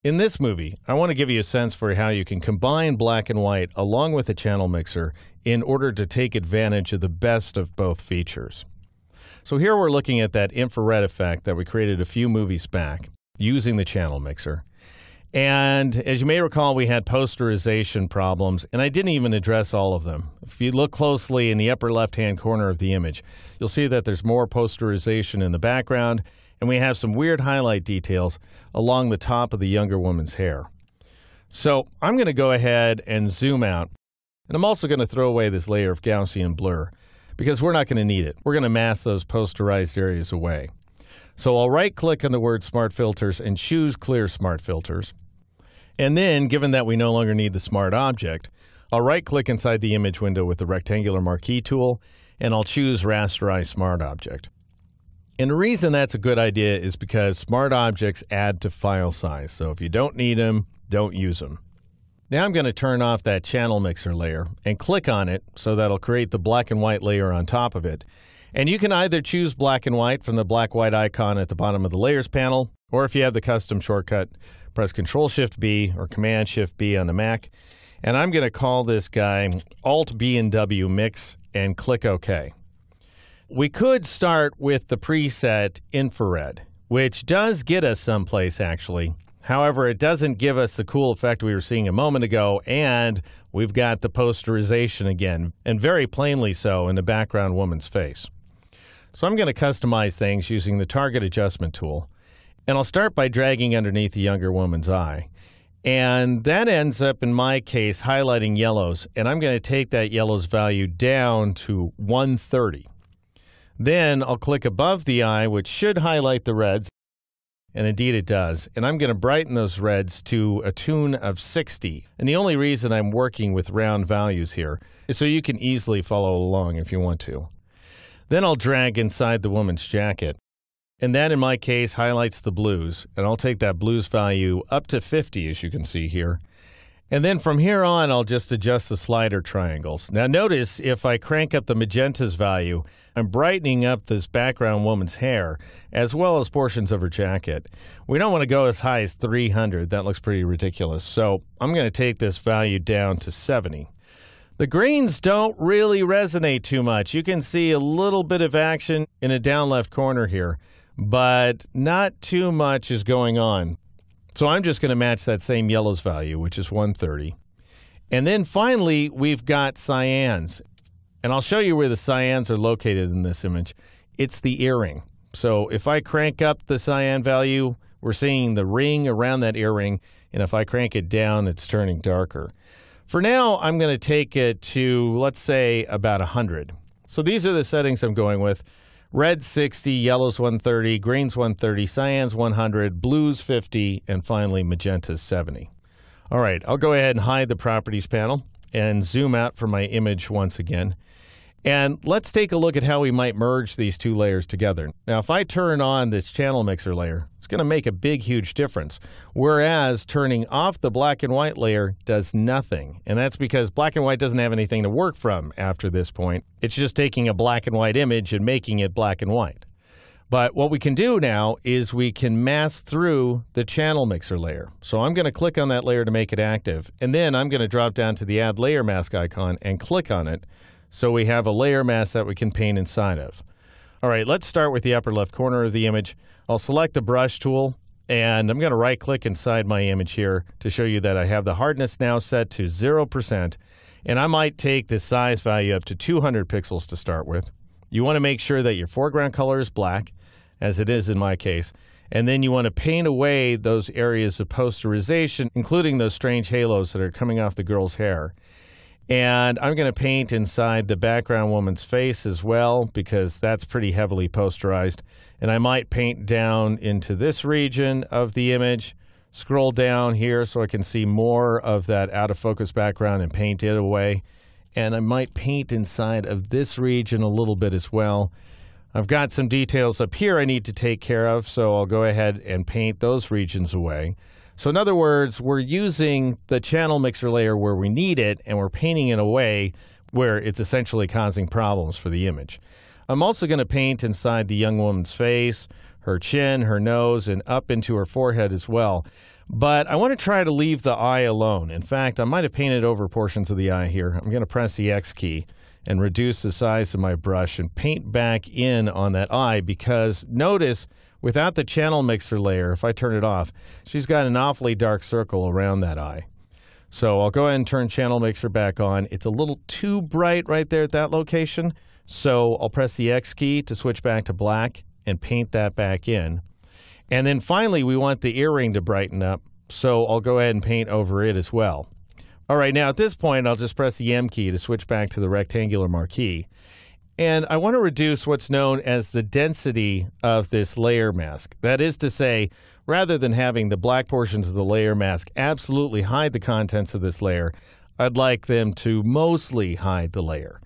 In this movie, I want to give you a sense for how you can combine black and white along with a channel mixer in order to take advantage of the best of both features. So here we're looking at that infrared effect that we created a few movies back using the channel mixer. And as you may recall, we had posterization problems, and I didn't even address all of them. If you look closely in the upper left-hand corner of the image, you'll see that there's more posterization in the background, and we have some weird highlight details along the top of the younger woman's hair. So I'm going to go ahead and zoom out, and I'm also going to throw away this layer of Gaussian blur, because we're not going to need it. We're going to mask those posterized areas away. So I'll right-click on the word Smart Filters and choose Clear Smart Filters. And then, given that we no longer need the Smart Object, I'll right-click inside the image window with the rectangular marquee tool, and I'll choose Rasterize Smart Object. And the reason that's a good idea is because Smart Objects add to file size. So if you don't need them, don't use them. Now I'm going to turn off that channel mixer layer and click on it so that'll create the black and white layer on top of it. And you can either choose black and white from the black-white icon at the bottom of the Layers panel, or if you have the custom shortcut, press Control-Shift-B or Command-Shift-B on the Mac. And I'm going to call this guy Alt-B and W Mix and click OK. We could start with the preset infrared, which does get us someplace actually. However, it doesn't give us the cool effect we were seeing a moment ago, and we've got the posterization again, and very plainly so in the background woman's face. So I'm going to customize things using the Target Adjustment tool, and I'll start by dragging underneath the younger woman's eye. And that ends up, in my case, highlighting yellows, and I'm going to take that yellow's value down to 130. Then I'll click above the eye, which should highlight the reds. And indeed it does. And I'm going to brighten those reds to a tune of 60. And the only reason I'm working with round values here is so you can easily follow along if you want to. Then I'll drag inside the woman's jacket. And that, in my case, highlights the blues. And I'll take that blues value up to 50, as you can see here. And then from here on, I'll just adjust the slider triangles. Now notice if I crank up the magenta's value, I'm brightening up this background woman's hair, as well as portions of her jacket. We don't want to go as high as 300. That looks pretty ridiculous. So I'm going to take this value down to 70. The greens don't really resonate too much. You can see a little bit of action in a down left corner here, but not too much is going on. So I'm just going to match that same yellow's value, which is 130. And then finally, we've got cyans. And I'll show you where the cyans are located in this image. It's the earring. So if I crank up the cyan value, we're seeing the ring around that earring. And if I crank it down, it's turning darker. For now, I'm going to take it to, let's say, about 100. So these are the settings I'm going with. Red 60, yellows 130, greens 130, cyans 100, blues 50, and finally magenta's 70. All right, I'll go ahead and hide the properties panel and zoom out for my image once again. And let's take a look at how we might merge these two layers together. Now, if I turn on this channel mixer layer, it's going to make a big, huge difference. Whereas turning off the black and white layer does nothing. And that's because black and white doesn't have anything to work from after this point. It's just taking a black and white image and making it black and white. But what we can do now is we can mask through the channel mixer layer. So I'm going to click on that layer to make it active. And then I'm going to drop down to the Add Layer Mask icon and click on it. So we have a layer mask that we can paint inside of. All right, let's start with the upper left corner of the image. I'll select the brush tool, and I'm going to right-click inside my image here to show you that I have the hardness now set to 0%, and I might take the size value up to 200 pixels to start with. You want to make sure that your foreground color is black, as it is in my case, and then you want to paint away those areas of posterization, including those strange halos that are coming off the girl's hair. And I'm going to paint inside the background woman's face as well, because that's pretty heavily posterized. And I might paint down into this region of the image, scroll down here so I can see more of that out of focus background and paint it away. And I might paint inside of this region a little bit as well. I've got some details up here I need to take care of, so I'll go ahead and paint those regions away. So in other words, we're using the channel mixer layer where we need it, and we're painting it away where it's essentially causing problems for the image. I'm also going to paint inside the young woman's face, her chin, her nose, and up into her forehead as well. But I want to try to leave the eye alone. In fact, I might have painted over portions of the eye here. I'm going to press the X key and reduce the size of my brush and paint back in on that eye, because notice without the channel mixer layer, if I turn it off, she's got an awfully dark circle around that eye. So I'll go ahead and turn channel mixer back on. It's a little too bright right there at that location, so I'll press the X key to switch back to black and paint that back in. And then finally, we want the earring to brighten up, so I'll go ahead and paint over it as well. All right, now at this point, I'll just press the M key to switch back to the rectangular marquee. And I want to reduce what's known as the density of this layer mask. That is to say, rather than having the black portions of the layer mask absolutely hide the contents of this layer, I'd like them to mostly hide the layer.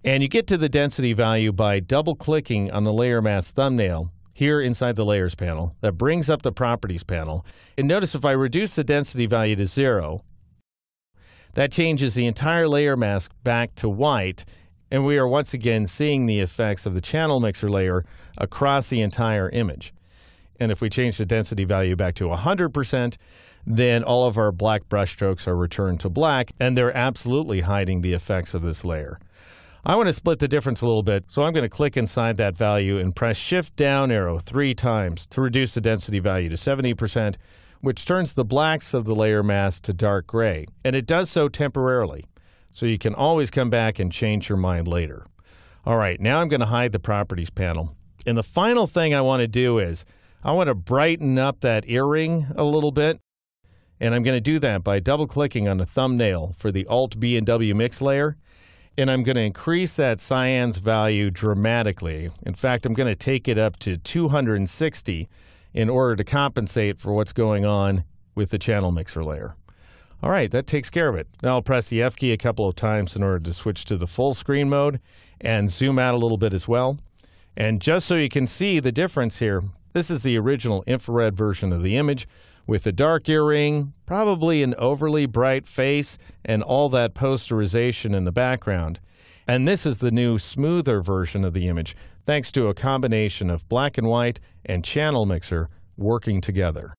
And you get to the density value by double-clicking on the layer mask thumbnail here inside the Layers panel. That brings up the Properties panel. And notice if I reduce the density value to 0, that changes the entire layer mask back to white, and we are once again seeing the effects of the channel mixer layer across the entire image. And if we change the density value back to 100%, then all of our black brush strokes are returned to black, and they're absolutely hiding the effects of this layer. I want to split the difference a little bit, so I'm going to click inside that value and press Shift down arrow 3 times to reduce the density value to 70%, which turns the blacks of the layer mask to dark gray. And it does so temporarily, so you can always come back and change your mind later. All right, now I'm going to hide the Properties panel. And the final thing I want to do is I want to brighten up that earring a little bit. And I'm going to do that by double-clicking on the thumbnail for the Alt-B and W mix layer. And I'm going to increase that cyan's value dramatically. In fact, I'm going to take it up to 260 in order to compensate for what's going on with the channel mixer layer. All right, that takes care of it. Now I'll press the F key a couple of times in order to switch to the full screen mode and zoom out a little bit as well. And just so you can see the difference here, this is the original infrared version of the image with a dark earring, probably an overly bright face, and all that posterization in the background. And this is the new smoother version of the image, thanks to a combination of black and white and channel mixer working together.